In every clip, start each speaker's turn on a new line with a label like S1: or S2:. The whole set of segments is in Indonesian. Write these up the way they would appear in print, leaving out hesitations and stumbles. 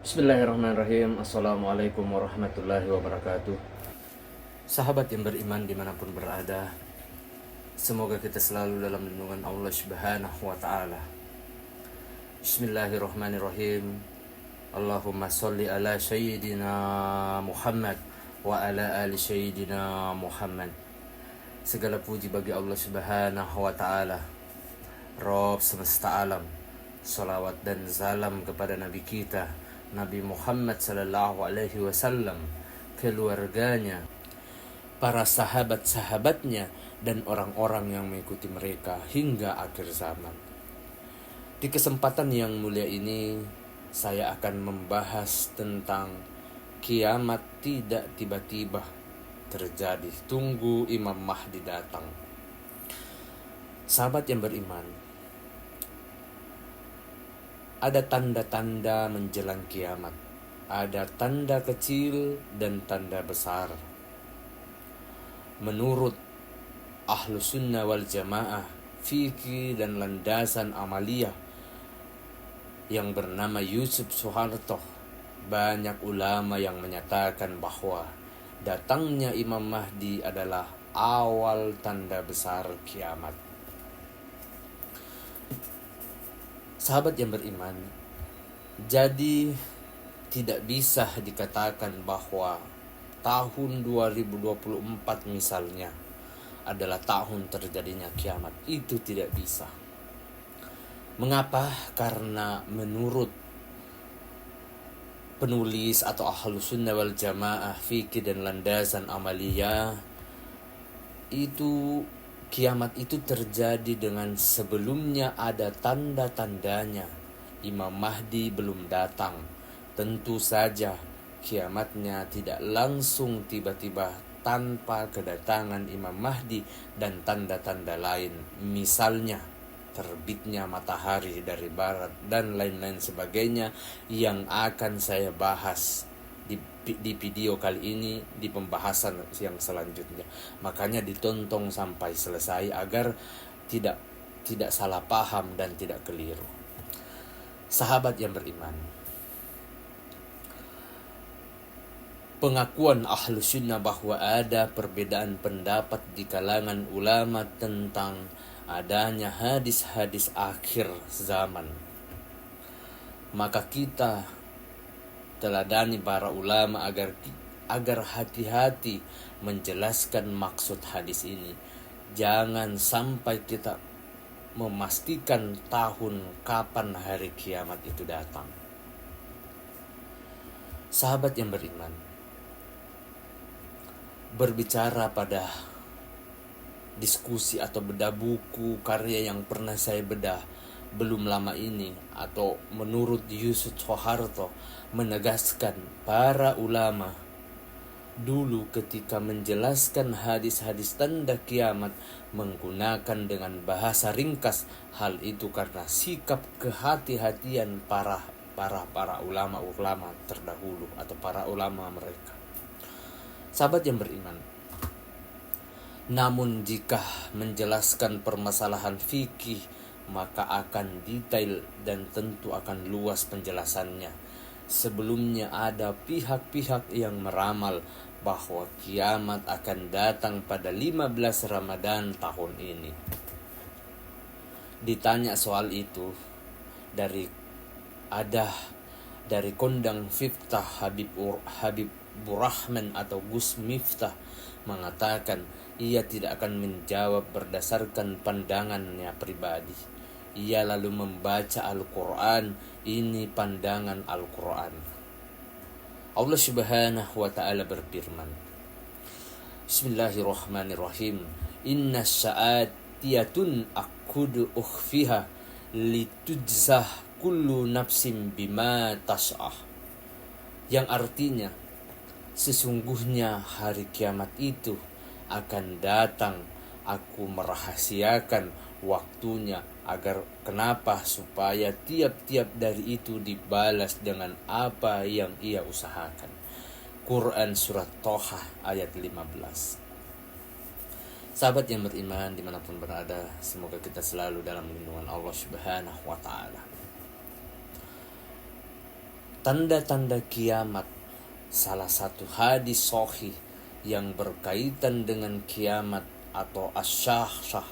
S1: Bismillahirrahmanirrahim. Assalamualaikum warahmatullahi wabarakatuh. Sahabat yang beriman dimanapun berada, semoga kita selalu dalam lindungan Allah Subhanahu wa ta'ala. Bismillahirrahmanirrahim. Allahumma salli ala sayyidina Muhammad wa ala ali sayyidina Muhammad. Segala puji bagi Allah Subhanahu wa ta'ala, Rabb semesta alam. Salawat dan salam kepada Nabi kita Nabi Muhammad sallallahu alaihi wasallam, keluarganya, para sahabat-sahabatnya, dan orang-orang yang mengikuti mereka hingga akhir zaman. Di kesempatan yang mulia ini, saya akan membahas tentang kiamat tidak tiba-tiba terjadi. Tunggu Imam Mahdi datang. Sahabat yang beriman, ada tanda-tanda menjelang kiamat. Ada tanda kecil dan tanda besar. Menurut Ahlus Sunnah wal Jamaah, fikih dan landasan amaliyah yang bernama Yusuf Suharto, banyak ulama yang menyatakan bahwa datangnya Imam Mahdi adalah awal tanda besar kiamat. Sahabat yang beriman, jadi tidak bisa dikatakan bahwa tahun 2024 misalnya adalah tahun terjadinya kiamat. Itu tidak bisa. Mengapa? Karena menurut penulis atau Ahlus Sunnah wal Jamaah fikih dan landasan amaliyah, itu kiamat itu terjadi dengan sebelumnya ada tanda-tandanya. Imam Mahdi belum datang. Tentu saja kiamatnya tidak langsung tiba-tiba tanpa kedatangan Imam Mahdi dan tanda-tanda lain. Misalnya terbitnya matahari dari barat dan lain-lain sebagainya yang akan saya bahas di video kali ini di pembahasan yang selanjutnya. Makanya ditonton sampai selesai agar tidak salah paham dan tidak keliru. Sahabat yang beriman, pengakuan Ahlus Sunnah bahwa ada perbedaan pendapat di kalangan ulama tentang adanya hadis-hadis akhir zaman. Maka kita teladani para ulama agar hati-hati menjelaskan maksud hadis ini. Jangan sampai kita memastikan tahun kapan hari kiamat itu datang. Sahabat yang beriman, berbicara pada diskusi atau bedah buku karya yang pernah saya bedah belum lama ini, atau menurut Yusuf Suharto, menegaskan para ulama dulu ketika menjelaskan hadis-hadis tanda kiamat menggunakan dengan bahasa ringkas. Hal itu karena sikap kehati-hatian para ulama terdahulu atau para ulama mereka. Sahabat yang beriman, namun jika menjelaskan permasalahan fikih, maka akan detail dan tentu akan luas penjelasannya. Sebelumnya ada pihak-pihak yang meramal bahwa kiamat akan datang pada 15 Ramadan tahun ini. Ditanya soal itu dari kondang Miftah Habibur Rahman atau Gus Miftah mengatakan ia tidak akan menjawab berdasarkan pandangannya pribadi. Ia lalu membaca Al-Quran. Ini pandangan Al-Quran. Allah Subhanahu wa ta'ala berfirman, Bismillahirrahmanirrahim, Inna sa'atiyatun akudu ukhfiha litujzah kullu nafsim bima tas'ah. Yang artinya, sesungguhnya hari kiamat itu akan datang. Aku merahasiakan waktunya agar supaya tiap-tiap dari itu dibalas dengan apa yang ia usahakan. Quran Surat Toha ayat 15. Sahabat yang beriman dimanapun berada, semoga kita selalu dalam lindungan Allah Subhanahu wa ta'ala. Tanda-tanda kiamat, salah satu hadis sahih yang berkaitan dengan kiamat atau asy-syah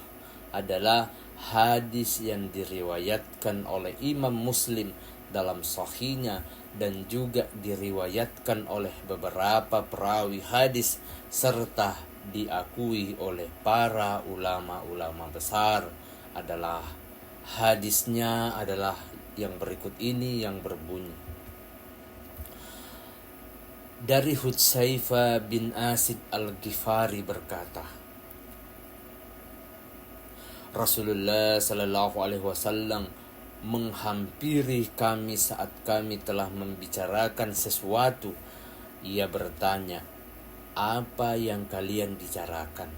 S1: adalah hadis yang diriwayatkan oleh Imam Muslim dalam sahihnya dan juga diriwayatkan oleh beberapa perawi hadis serta diakui oleh para ulama-ulama besar. Hadisnya adalah yang berikut ini, yang berbunyi dari Hudzaifah bin Asid Al-Ghifari berkata, Rasulullah sallallahu alaihi wasallam menghampiri kami saat kami telah membicarakan sesuatu. Ia bertanya, "Apa yang kalian bicarakan?"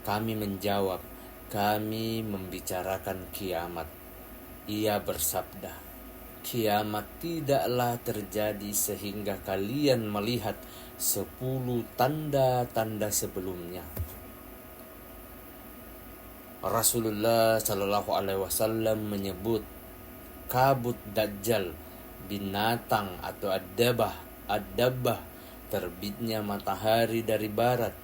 S1: Kami menjawab, "Kami membicarakan kiamat." Ia bersabda, "Kiamat tidaklah terjadi sehingga kalian melihat 10 tanda-tanda sebelumnya." Rasulullah Shallallahu Alaihi Wasallam menyebut kabut Dajjal, binatang atau ad-dabbah, terbitnya matahari dari barat,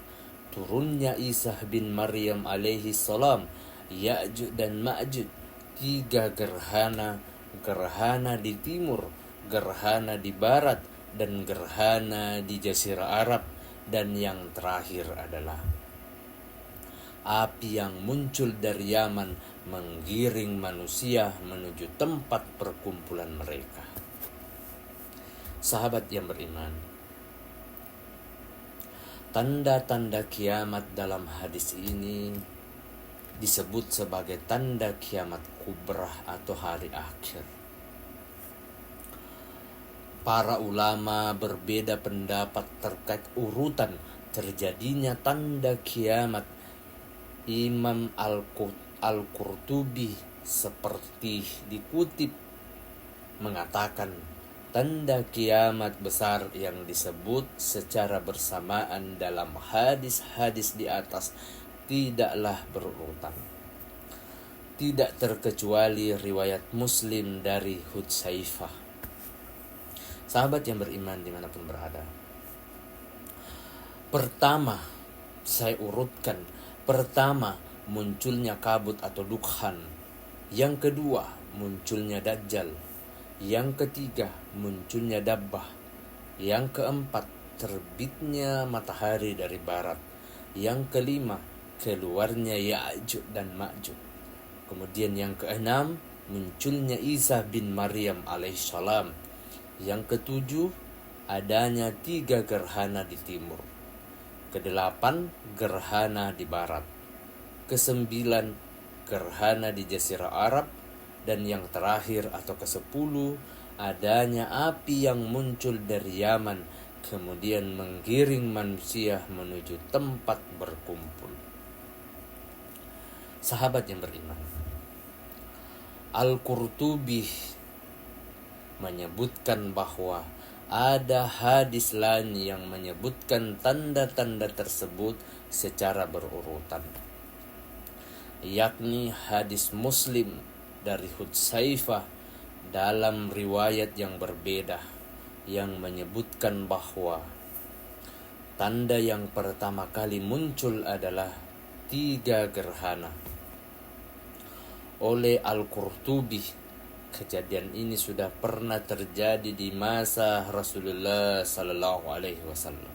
S1: turunnya Isa bin Maryam alaihi salam, Ya'juj dan Ma'juj, 3 gerhana di timur, gerhana di barat, dan gerhana di Jazirah Arab, dan yang terakhir adalah api yang muncul dari Yaman menggiring manusia menuju tempat perkumpulan mereka. Sahabat yang beriman, tanda-tanda kiamat dalam hadis ini disebut sebagai tanda kiamat kubrah atau hari akhir. Para ulama berbeda pendapat terkait urutan terjadinya tanda kiamat. Imam Al-Qurtubi seperti dikutip mengatakan tanda kiamat besar yang disebut secara bersamaan dalam hadis-hadis di atas tidaklah berurutan, tidak terkecuali riwayat Muslim dari Hudzaifah. Sahabat yang beriman dimanapun berada, saya urutkan. Pertama, munculnya kabut atau dukhan. Yang kedua, munculnya Dajjal. Yang ketiga, munculnya dabbah. Yang keempat, terbitnya matahari dari barat. Yang kelima, keluarnya Ya'juj dan Ma'juj. Kemudian yang keenam, munculnya Isa bin Maryam alaihissalam. Yang ketujuh, adanya 3 gerhana di timur. Kedelapan, gerhana di barat. Kesembilan, gerhana di Jazirah Arab. Dan yang terakhir atau ke-10, adanya api yang muncul dari Yaman kemudian menggiring manusia menuju tempat berkumpul. Sahabat yang beriman, Al-Qurtubi menyebutkan bahwa ada hadis lain yang menyebutkan tanda-tanda tersebut secara berurutan, yakni hadis Muslim dari Hudzaifah dalam riwayat yang berbeda yang menyebutkan bahwa tanda yang pertama kali muncul adalah 3 gerhana. Oleh Al-Qurtubi, kejadian ini sudah pernah terjadi di masa Rasulullah Sallallahu Alaihi Wasallam.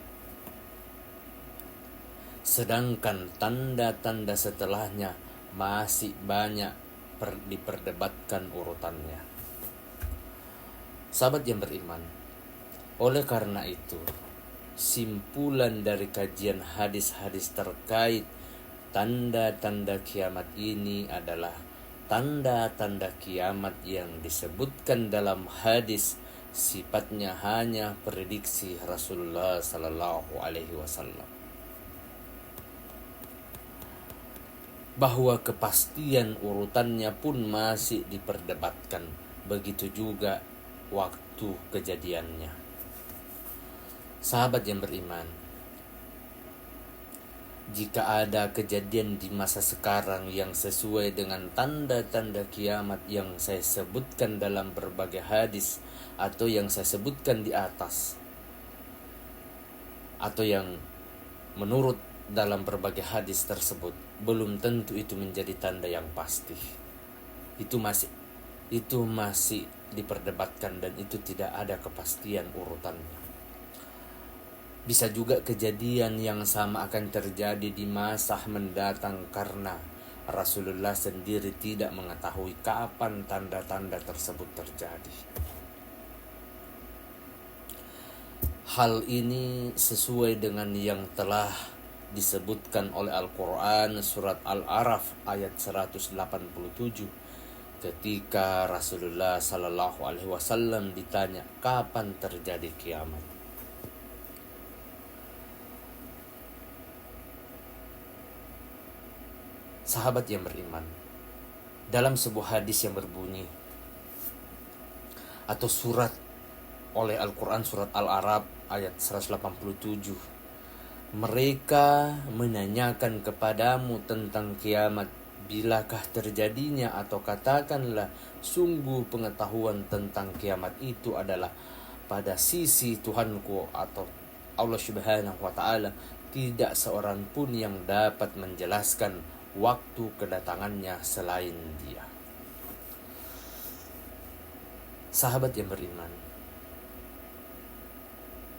S1: Sedangkan tanda-tanda setelahnya masih banyak diperdebatkan urutannya. Sahabat yang beriman, oleh karena itu, simpulan dari kajian hadis-hadis terkait tanda-tanda kiamat ini adalah tanda-tanda kiamat yang disebutkan dalam hadis sifatnya hanya prediksi Rasulullah Sallallahu Alaihi Wasallam. Bahwa kepastian urutannya pun masih diperdebatkan, begitu juga waktu kejadiannya. Sahabat yang beriman, jika ada kejadian di masa sekarang yang sesuai dengan tanda-tanda kiamat yang saya sebutkan dalam berbagai hadis, atau yang saya sebutkan di atas, atau yang menurut dalam berbagai hadis tersebut, belum tentu itu menjadi tanda yang pasti. Itu masih diperdebatkan dan itu tidak ada kepastian urutannya. Bisa juga kejadian yang sama akan terjadi di masa mendatang karena Rasulullah sendiri tidak mengetahui kapan tanda-tanda tersebut terjadi. Hal ini sesuai dengan yang telah disebutkan oleh Al-Quran surat Al-A'raf ayat 187 ketika Rasulullah Sallallahu Alaihi Wasallam ditanya kapan terjadi kiamat. Sahabat yang beriman, dalam sebuah hadis yang berbunyi atau surat oleh Al-Quran surat Al-A'raf ayat 187, mereka menanyakan kepadamu tentang kiamat, bilakah terjadinya, atau katakanlah sungguh pengetahuan tentang kiamat itu adalah pada sisi Tuhanku atau Allah Subhanahu wa Ta'ala. Tidak seorang pun yang dapat menjelaskan waktu kedatangannya selain Dia. Sahabat yang beriman,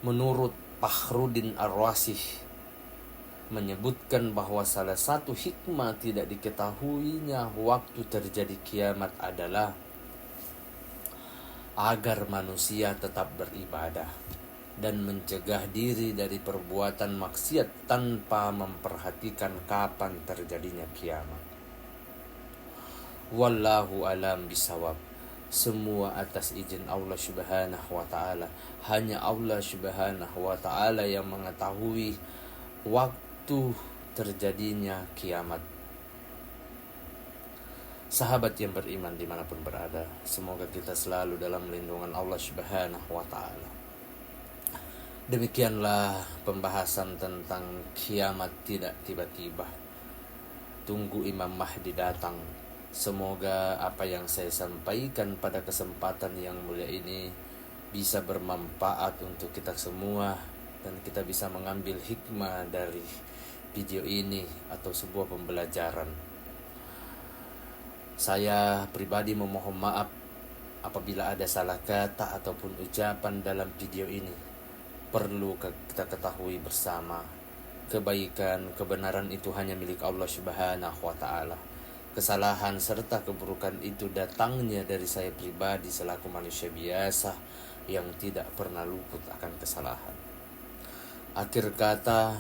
S1: menurut Fakhruddin Ar-Rasih menyebutkan bahwa salah satu hikmah tidak diketahuinya waktu terjadi kiamat adalah agar manusia tetap beribadah dan mencegah diri dari perbuatan maksiat tanpa memperhatikan kapan terjadinya kiamat. Wallahu alam bisawab. Semua atas izin Allah Subhanahu wa Ta'ala. Hanya Allah Subhanahu wa Ta'ala yang mengetahui waktu terjadinya kiamat. Sahabat yang beriman dimanapun berada, semoga kita selalu dalam lindungan Allah Subhanahu wa Ta'ala. Demikianlah pembahasan tentang kiamat tidak tiba-tiba. Tunggu Imam Mahdi datang. Semoga apa yang saya sampaikan pada kesempatan yang mulia ini bisa bermanfaat untuk kita semua, dan kita bisa mengambil hikmah dari video ini atau sebuah pembelajaran. Saya pribadi memohon maaf apabila ada salah kata ataupun ucapan dalam video ini. Perlu kita ketahui bersama, kebaikan, kebenaran itu hanya milik Allah Subhanahu wa Ta'ala. Kesalahan serta keburukan itu datangnya dari saya pribadi selaku manusia biasa yang tidak pernah luput akan kesalahan. Akhir kata,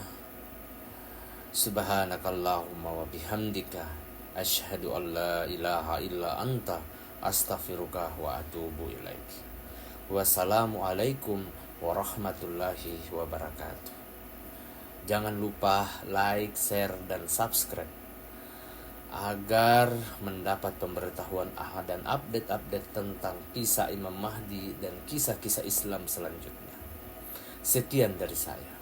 S1: subhanakallahumma wa bihamdika asyhadu an la ilaha illa anta astaghfiruka wa atubu ilaik. Wassalamualaikum warahmatullahi wabarakatuh. Jangan lupa like, share, dan subscribe agar mendapat pemberitahuan dan update-update tentang kisah Imam Mahdi dan kisah-kisah Islam selanjutnya. Sekian dari saya.